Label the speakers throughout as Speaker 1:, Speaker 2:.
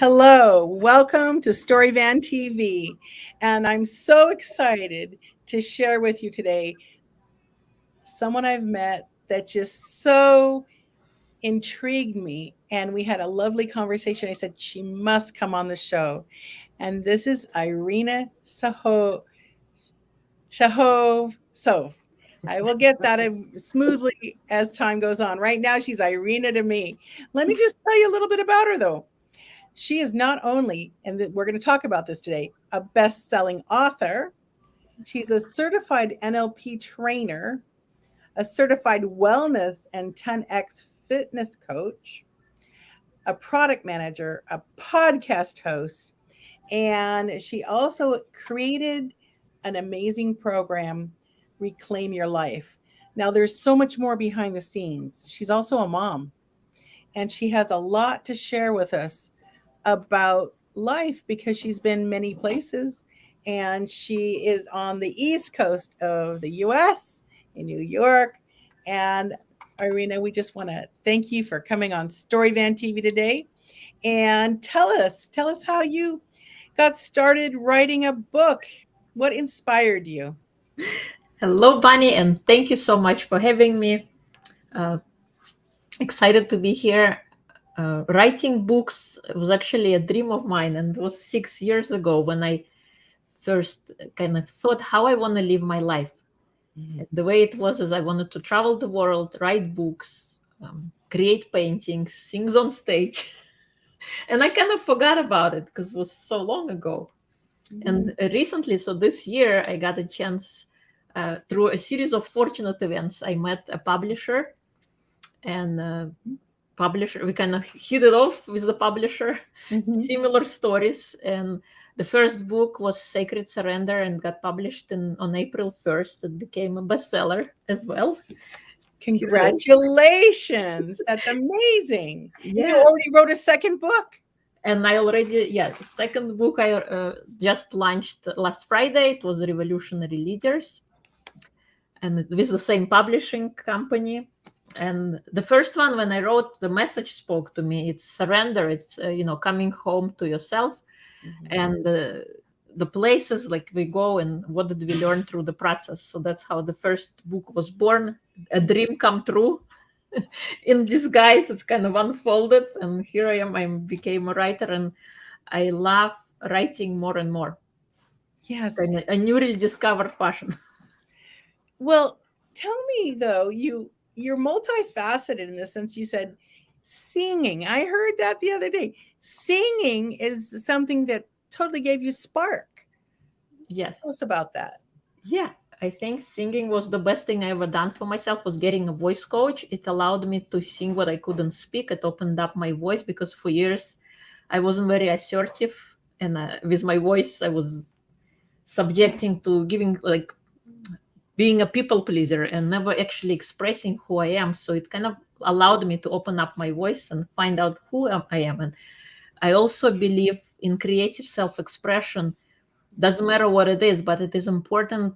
Speaker 1: Hello, welcome to Storyvan TV. And I'm so excited to share with you today someone I've met that just so intrigued me. And we had a lovely conversation. I said, she must come on the show. And this is Irina Shehovsov. I will get that smoothly as time goes on. Right now, she's Irina to me. Let me just tell you a little bit about her, though. She is not only, and we're going to talk about this today, a best selling author, she's a certified NLP trainer, a certified wellness and 10X fitness coach, a product manager, a podcast host, and she also created an amazing program, Reclaim Your Life. Now, there's so much more behind the scenes. She's also a mom, and she has a lot to share with us about life because she's been many places, and she is on the east coast of the US in New York. And Irina, we just want to thank you for coming on Storyvan TV today and tell us how you got started writing a book. What inspired you?
Speaker 2: Hello, Bunny, and thank you so much for having me. Uh, Excited to be here. Writing books was actually a dream of mine, and it was 6 years ago when I first kind of thought how I want to live my life. The way it was is I wanted to travel the world, write books, create paintings, sing on stage. And I kind of forgot about it because it was so long ago. And recently, so this year, I got a chance through a series of fortunate events. I met a publisher, and publisher, we kind of hit it off with the publisher, similar stories. And the first book was Sacred Surrender and got published on April 1st. It became a bestseller as well.
Speaker 1: Congratulations. That's amazing.
Speaker 2: Yeah.
Speaker 1: You already wrote a second book.
Speaker 2: And I already, the second book I just launched last Friday. It was Revolutionary Leaders, and with the same publishing company. And the first one, when I wrote, the message spoke to me. It's surrender. It's coming home to yourself, and the places like we go and what did we learn through the process. So that's how the first book was born. A dream come true. In disguise, it's kind of unfolded, and here I am. I became a writer, and I love writing more and more.
Speaker 1: Yes.
Speaker 2: Kind of a newly discovered passion.
Speaker 1: Well, tell me though, you're multifaceted in the sense you said singing. I heard that the other day. Singing is something that totally gave you spark.
Speaker 2: Yes.
Speaker 1: Tell us about that.
Speaker 2: Yeah, I think singing was the best thing I ever done for myself, was getting a voice coach. It allowed me to sing what I couldn't speak. It opened up my voice because for years I wasn't very assertive, and with my voice I was subjecting to giving, like, being a people pleaser and never actually expressing who I am. So it kind of allowed me to open up my voice and find out who I am. And I also believe in creative self-expression. Doesn't matter what it is, but it is important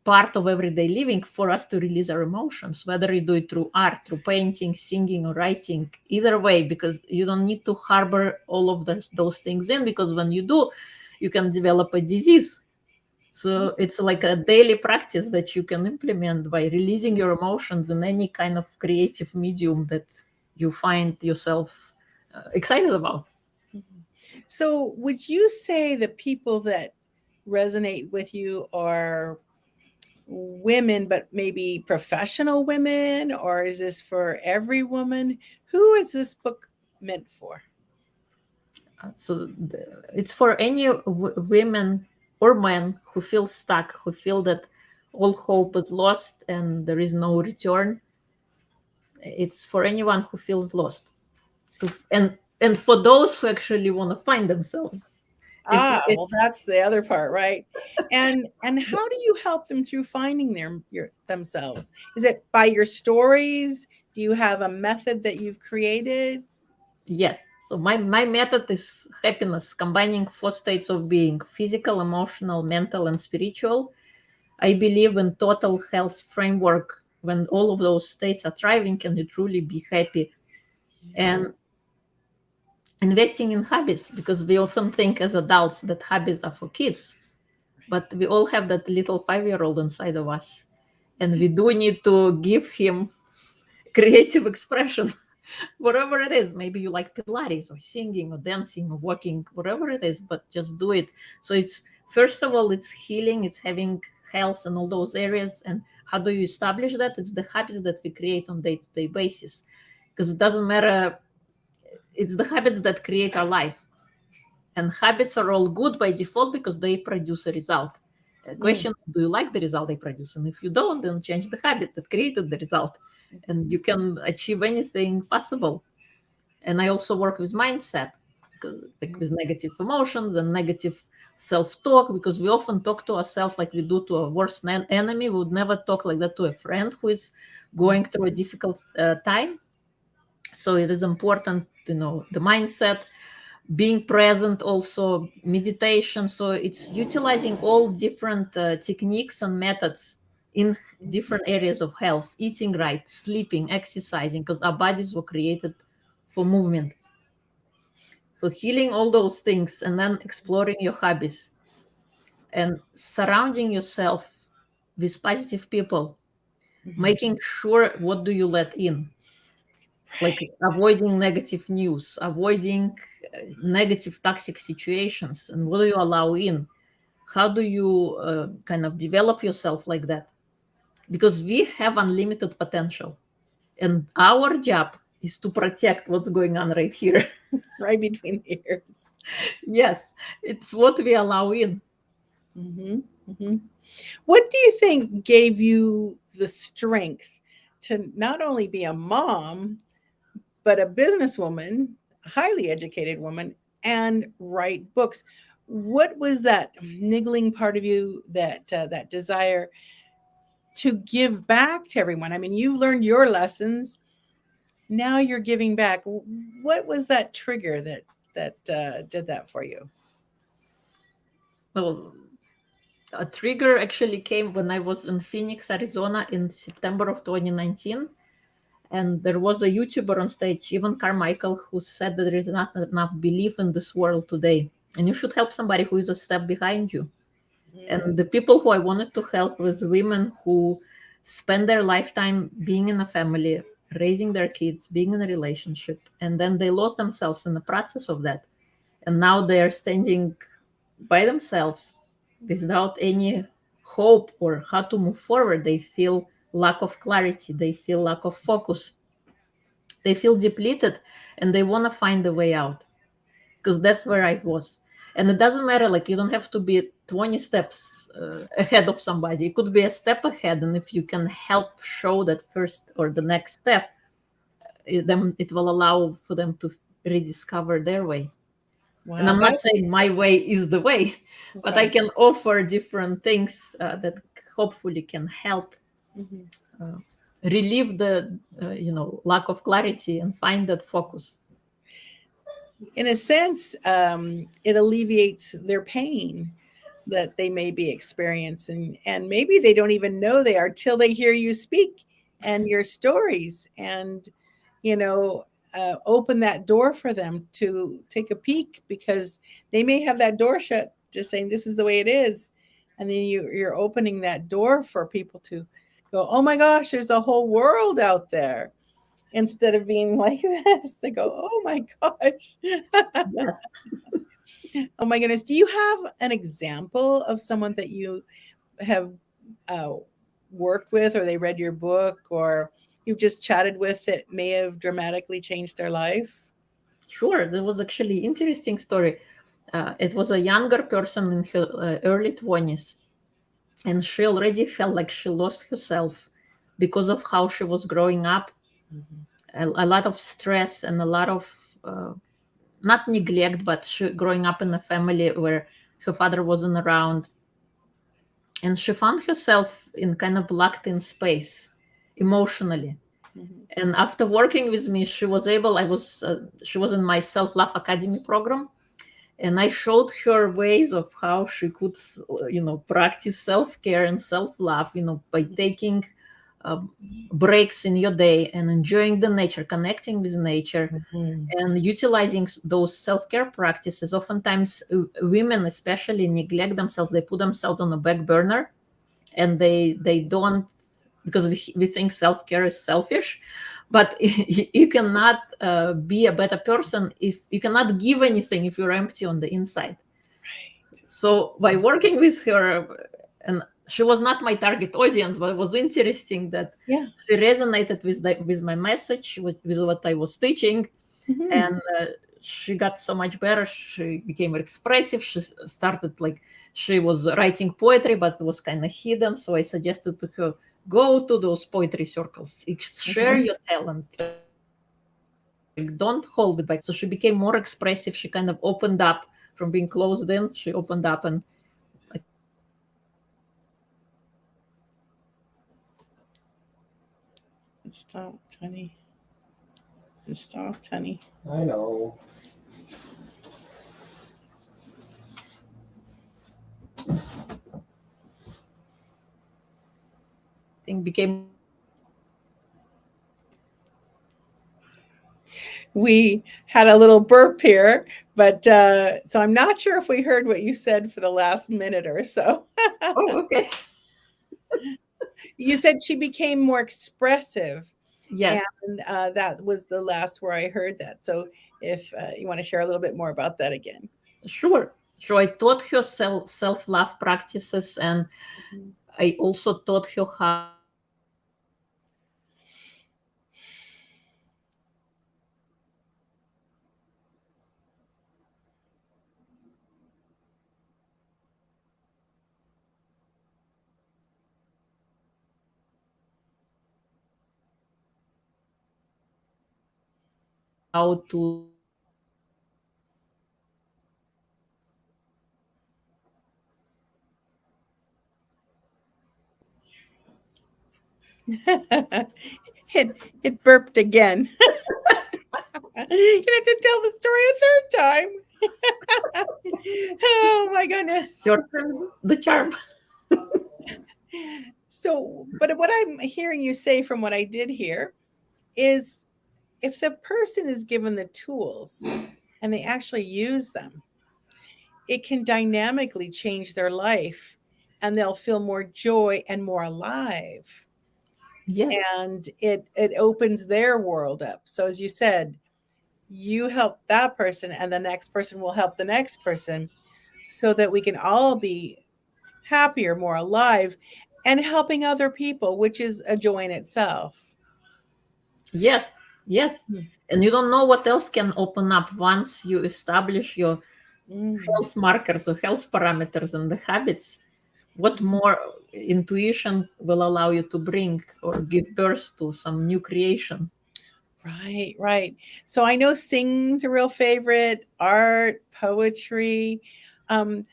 Speaker 2: part of everyday living for us to release our emotions, whether you do it through art, through painting, singing, or writing. Either way, because you don't need to harbor all of those things in, because when you do, you can develop a disease. So it's like a daily practice that you can implement by releasing your emotions in any kind of creative medium that you find yourself excited about.
Speaker 1: So, would you say the people that resonate with you are women, but maybe professional women, or is this for every woman? Who is this book meant for?
Speaker 2: So it's for any women or men who feel stuck, who feel that all hope is lost and there is no return. It's for anyone who feels lost, and for those who actually want to find themselves.
Speaker 1: Well, that's the other part, right? And how do you help them through finding themselves? Is it by your stories? Do you have a method that you've created?
Speaker 2: Yes. So my method is happiness, combining four states of being: physical, emotional, mental, and spiritual. I believe in total health framework. When all of those states are thriving, can you truly be happy? And investing in hobbies, because we often think as adults that hobbies are for kids, but we all have that little 5-year-old inside of us, and we do need to give him creative expression. Whatever it is, maybe you like Pilates or singing or dancing or walking, whatever it is, but just do it. So it's, first of all, it's healing, it's having health in all those areas. And how do you establish that? It's the habits that we create on day-to-day basis, because it doesn't matter, it's the habits that create our life. And habits are all good by default because they produce a result. The question, do you like the result they produce? And if you don't, then change the habit that created the result, and you can achieve anything possible. And I also work with mindset, like with negative emotions and negative self-talk, because we often talk to ourselves like we do to a worst enemy. We would never talk like that to a friend who is going through a difficult time. So it is important to know the mindset, being present, also meditation. So it's utilizing all different techniques and methods in different areas of health, eating right, sleeping, exercising, because our bodies were created for movement. So healing all those things, and then exploring your hobbies and surrounding yourself with positive people, making sure what do you let in, like avoiding negative news, avoiding negative toxic situations, and what do you allow in, how do you kind of develop yourself like that, because we have unlimited potential, and our job is to protect what's going on right here.
Speaker 1: Right between the ears.
Speaker 2: Yes, it's what we allow in.
Speaker 1: What do you think gave you the strength to not only be a mom, but a businesswoman, a highly educated woman, and write books? What was that niggling part of you, that desire to give back to everyone? I mean, you've learned your lessons. Now you're giving back. What was that trigger that did that for you?
Speaker 2: Well, a trigger actually came when I was in Phoenix, Arizona in September of 2019. And there was a YouTuber on stage, Evan Carmichael, who said that there is not enough belief in this world today. And you should help somebody who is a step behind you. And the people who I wanted to help was women who spend their lifetime being in a family, raising their kids, being in a relationship, and then they lost themselves in the process of that. And now they are standing by themselves without any hope or how to move forward. They feel lack of clarity, they feel lack of focus, they feel depleted, and they want to find a way out, because that's where I was. And it doesn't matter, like, you don't have to be 20 steps ahead of somebody. It could be a step ahead, and if you can help show that first or the next step, then it will allow for them to rediscover their way. And
Speaker 1: Wow,
Speaker 2: I'm not
Speaker 1: that's
Speaker 2: saying my way is the way, but I
Speaker 1: okay.
Speaker 2: can offer different things that hopefully can help uh, relieve the lack of clarity and find that focus.
Speaker 1: In a sense, it alleviates their pain that they may be experiencing, and maybe they don't even know they are till they hear you speak and your stories, and you know, open that door for them to take a peek, because they may have that door shut, just saying this is the way it is, and then you're opening that door for people to go, oh my gosh, there's a whole world out there, instead of being like this. They go, oh my gosh.
Speaker 2: Yes.
Speaker 1: Oh my goodness. Do you have an example of someone that you have uh, worked with, or they read your book, or you've just chatted with that may have dramatically changed their life?
Speaker 2: Sure, there was actually interesting story. It was a younger person in her early 20s, and she already felt like she lost herself because of how she was growing up. A lot of stress and a lot of not neglect, but she growing up in a family where her father wasn't around, and she found herself in kind of locked in space emotionally. And after working with me, she was in my self-love academy program, and I showed her ways of how she could practice self-care and self-love, by taking uh, breaks in your day and enjoying the nature, connecting with nature,
Speaker 1: Mhm.
Speaker 2: and utilizing those self-care practices. Oftentimes women especially neglect themselves. They put themselves on the back burner, and they don't, because we think self-care is selfish. But you cannot be a better person if you cannot give anything if you're empty on the inside. So by working with her, and she was not my target audience, but it was interesting that
Speaker 1: Yeah.
Speaker 2: she resonated with my message, with what I was teaching.
Speaker 1: Mhm.
Speaker 2: And she got so much better. She became expressive. She started, like, she was writing poetry, but it was kind of hidden. So I suggested to her, go to those poetry circles, share
Speaker 1: Mhm.
Speaker 2: your talent, like, don't hold it back. So she became more expressive. She kind of opened up from being closed in. She opened up, and I think she got so much better.
Speaker 1: It stopped, honey. It stopped, honey.
Speaker 3: I know.
Speaker 2: Thing became more expressive.
Speaker 1: We had a little burp here, but so I'm not sure if we heard what you said for the last minute or so.
Speaker 2: Oh, okay.
Speaker 1: You said she became more expressive,
Speaker 2: Yes,
Speaker 1: and that was the last where I heard that. So if you want to share a little bit more about that again.
Speaker 2: sure. So I taught her self love practices, and
Speaker 1: Mhm.
Speaker 2: I also taught her how to
Speaker 1: It burped again. You're gonna have to tell the story a third time. Oh my goodness.
Speaker 2: certain the charm.
Speaker 1: So, but what I'm hearing you say from what I did hear is if the person is given the tools and they actually use them, it can dynamically change their life and they'll feel more joy and more alive.
Speaker 2: Yes,
Speaker 1: And it opens their world up. So as you said, you help that person and the next person will help the next person so that we can all be happier, more alive, and helping other people, which is a joy in itself.
Speaker 2: yes, yes. And you don't know what else can open up once you establish your
Speaker 1: Mm.
Speaker 2: health markers or health parameters and the habits. What more intuition will allow you to bring or give birth to some new creation?
Speaker 1: Right, right. So I know singing's a real favorite, art, poetry. Um,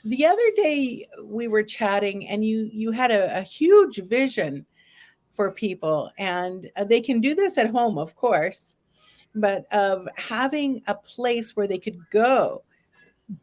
Speaker 1: the other day we were chatting and you had a huge vision for people and they can do this at home, of course, but of having a place where they could go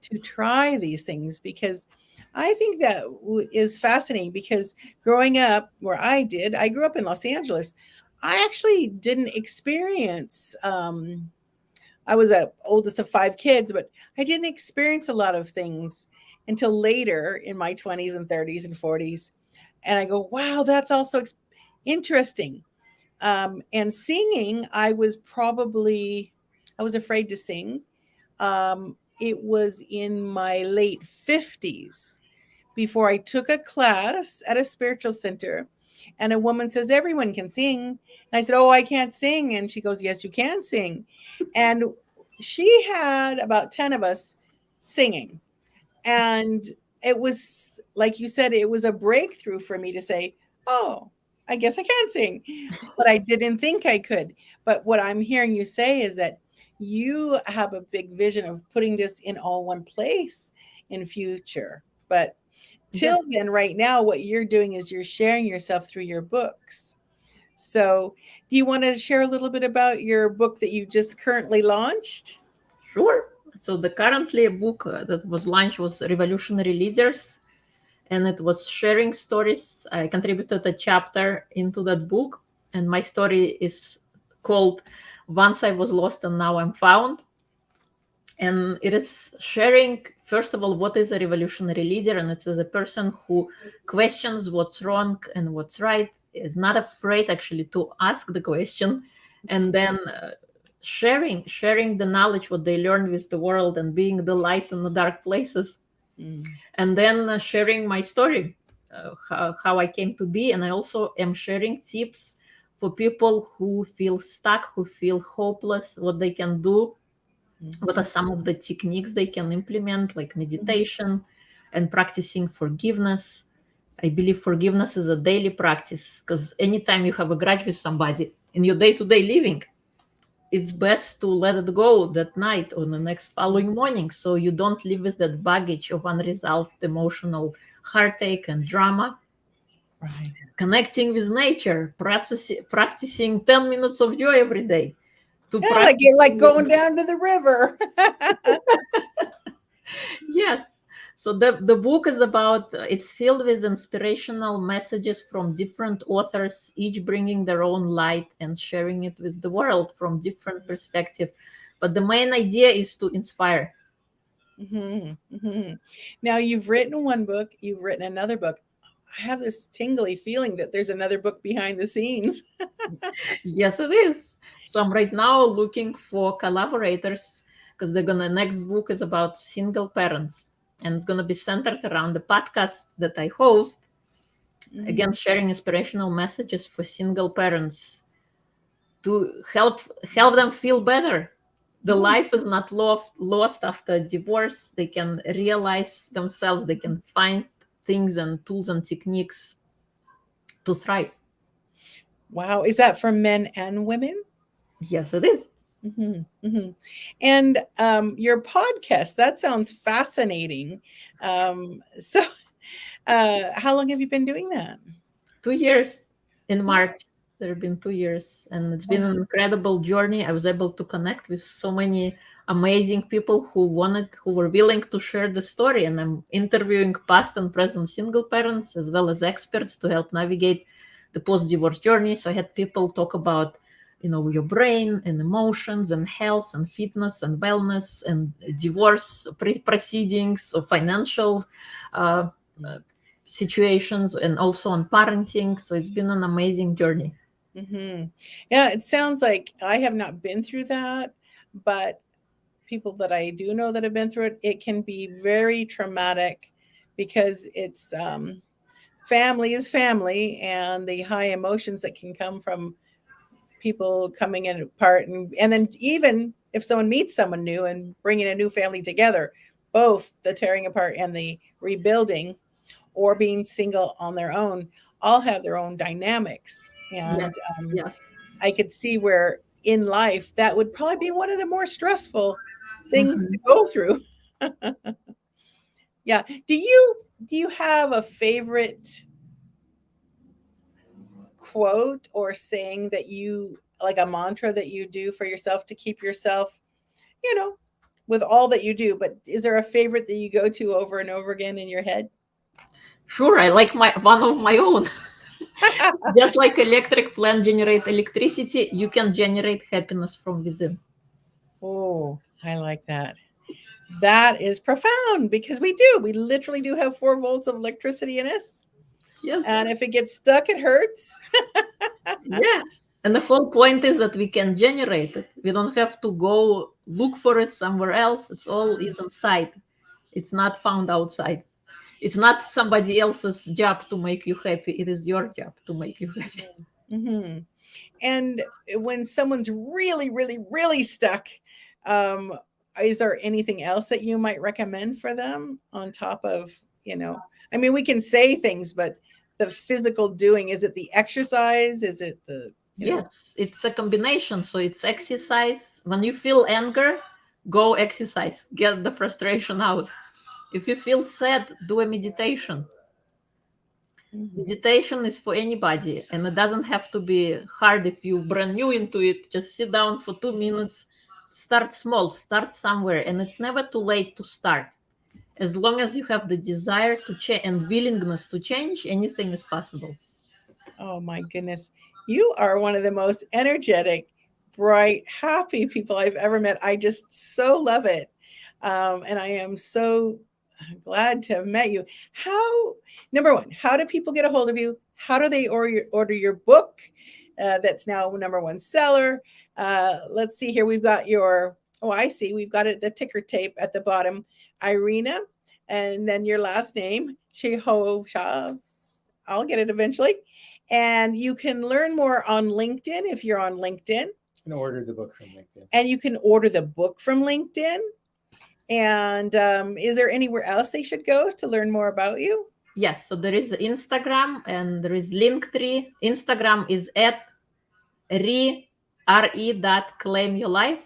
Speaker 1: to try these things because I think that is fascinating because growing up where I grew up in Los Angeles. I actually didn't experience. I was a oldest of five kids, but I didn't experience a lot of things until later in my 20s and 30s and 40s. And I go, wow, that's also interesting. And singing, I was afraid to sing. It was in my late 50s before I took a class at a spiritual center. And a woman says, everyone can sing. And I said, oh, I can't sing. And she goes, yes, you can sing. And she had about 10 of us singing. And it was, like you said, it was a breakthrough for me to say, oh, I guess I can sing. But I didn't think I could. But what I'm hearing you say is that you have a big vision of putting this in all one place in future. But till
Speaker 2: Yes,
Speaker 1: then, right now, what you're doing is you're sharing yourself through your books. So, do you want to share a little bit about your book that you just currently launched?
Speaker 2: sure. So the currently a book that was launched was Revolutionary Leaders. and it was sharing stories. I contributed a chapter into that book, and my story is called Once I Was Lost and Now I'm Found. And it is sharing, first of all, what is a revolutionary leader, and it is a person who questions what's wrong and what's right, is not afraid actually to ask the question, and then sharing the knowledge what they learned with the world and being the light in the dark places. And then sharing my story, how I came to be. And I also am sharing tips for people who feel stuck, who feel hopeless, what they can do, what are some of the techniques they can implement, like meditation and practicing forgiveness. I believe forgiveness is a daily practice, because anytime you have a grudge with somebody in your day-to-day living, it's best to let it go that night or the next following morning, so you don't live with that baggage of unresolved emotional heartache and drama.
Speaker 1: Right.
Speaker 2: Connecting with nature, practicing 10 minutes of joy every day.
Speaker 1: Yeah, like going down to the river.
Speaker 2: Yes. So the book is about, it's filled with inspirational messages from different authors, each bringing their own light and sharing it with the world from different perspective. But the main idea is to inspire.
Speaker 1: Now, you've written one book, you've written another book. I have this tingly feeling that there's another book behind the scenes.
Speaker 2: Yes, it is. So I'm right now looking for collaborators, because next book is about single parents, and it's gonna be centered around the podcast that I host. Again, sharing inspirational messages for single parents to help them feel better. The life is not lost after divorce. They can realize themselves. They can find things and tools and techniques to thrive.
Speaker 1: Wow. Is that for men and women?
Speaker 2: Yes, it is.
Speaker 1: And your podcast, that sounds fascinating. So, how long have you been doing that?
Speaker 2: 2 years in March. There have been 2 years, and it's been an incredible journey. I was able to connect with so many amazing people who were willing to share the story. And I'm interviewing past and present single parents as well as experts to help navigate the post-divorce journey. So I had people talk about, your brain and emotions and health and fitness and wellness and divorce proceedings or financial situations, and also on parenting. So it's been an amazing journey.
Speaker 1: Yeah, it sounds like I have not been through that, but people that I do know that have been through it, it can be very traumatic because it's family is family, and the high emotions that can come from people coming in apart, and then even if someone meets someone new and bringing a new family together, both the tearing apart and the rebuilding, or being single on their own, all have their own dynamics. And
Speaker 2: Yes.
Speaker 1: I could see where in life that would probably be one of the more stressful things to
Speaker 2: Mhm.
Speaker 1: go through. Yeah. Do you have a favorite quote or saying that you like, a mantra that you do for yourself to keep yourself, you know, with all that you do, but is there a favorite that you go to over and over again in your head?
Speaker 2: Sure, I like one of my own. Just like electric plant generate electricity, you can generate happiness from within.
Speaker 1: Oh, I like that. That is profound because we literally do have 4 volts of electricity in us.
Speaker 2: Yes.
Speaker 1: And if it gets stuck, it hurts.
Speaker 2: Yeah. And the whole point is that we can generate it. We don't have to go look for it somewhere else. It's all is inside. It's not found outside. It's not somebody else's job to make you happy. It is your job to make you happy.
Speaker 1: Hmm. And when someone's really, really, really stuck, um, is there anything else that you might recommend for them on top of, I mean, we can say things, but the physical doing, is it the exercise? Is it
Speaker 2: Yes, it's a combination. So it's exercise. When you feel anger, go exercise. Get the frustration out. If you feel sad, do a meditation. Meditation is for anybody, and it doesn't have to be hard if you're brand new into it. Just sit down for 2 minutes, start small, start somewhere, and it's never too late to start. As long as you have the desire to change and willingness to change, anything is possible.
Speaker 1: Oh my goodness. You are one of the most energetic, bright, happy people I've ever met. I just so love it. And I am so glad to have met you. How, number one, how do people get a hold of you? How do they order your book that's now number one seller? Let's see here. We've got your, oh, I see. We've got it, the ticker tape at the bottom. Irina, and then your last name, Shehovsov. I'll get it eventually. And you can learn more on LinkedIn if you're on LinkedIn.
Speaker 3: And order the book from LinkedIn.
Speaker 1: And you can order the book from LinkedIn. And is there anywhere else they should go to learn more about you?
Speaker 2: Yes, so there is Instagram and there is Linktree. Instagram is at re.claimyourlife.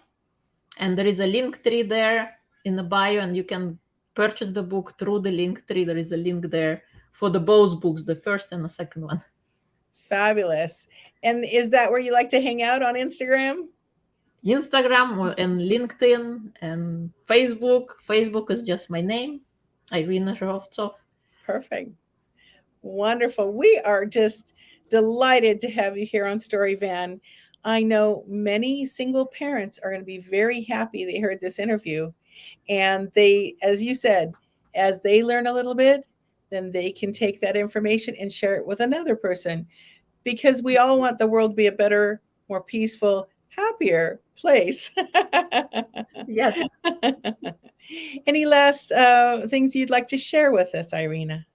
Speaker 2: And there is a Linktree there in the bio, and you can purchase the book through the Linktree. There is a link there for the both books, the first and the second one.
Speaker 1: Fabulous. And is that where you like to hang out on Instagram?
Speaker 2: Instagram and LinkedIn and Facebook. Facebook is just my name, Irina Shehovsov.
Speaker 1: Perfect. Wonderful. We are just delighted to have you here on Story Van. I know many single parents are going to be very happy they heard this interview. And they, as you said, as they learn a little bit, then they can take that information and share it with another person, because we all want the world to be a better, more peaceful, happier place.
Speaker 2: Yes.
Speaker 1: Any last things you'd like to share with us, Irina?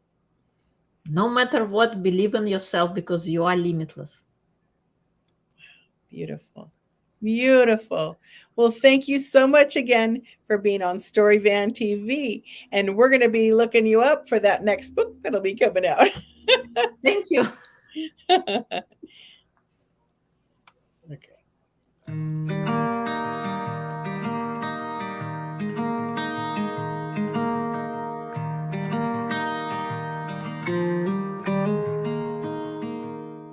Speaker 2: No matter what, believe in yourself because you are limitless.
Speaker 1: Beautiful. Beautiful. Well, thank you so much again for being on Story Van TV. And we're going to be looking you up for that next book that'll be coming out.
Speaker 2: Thank you.
Speaker 3: Okay.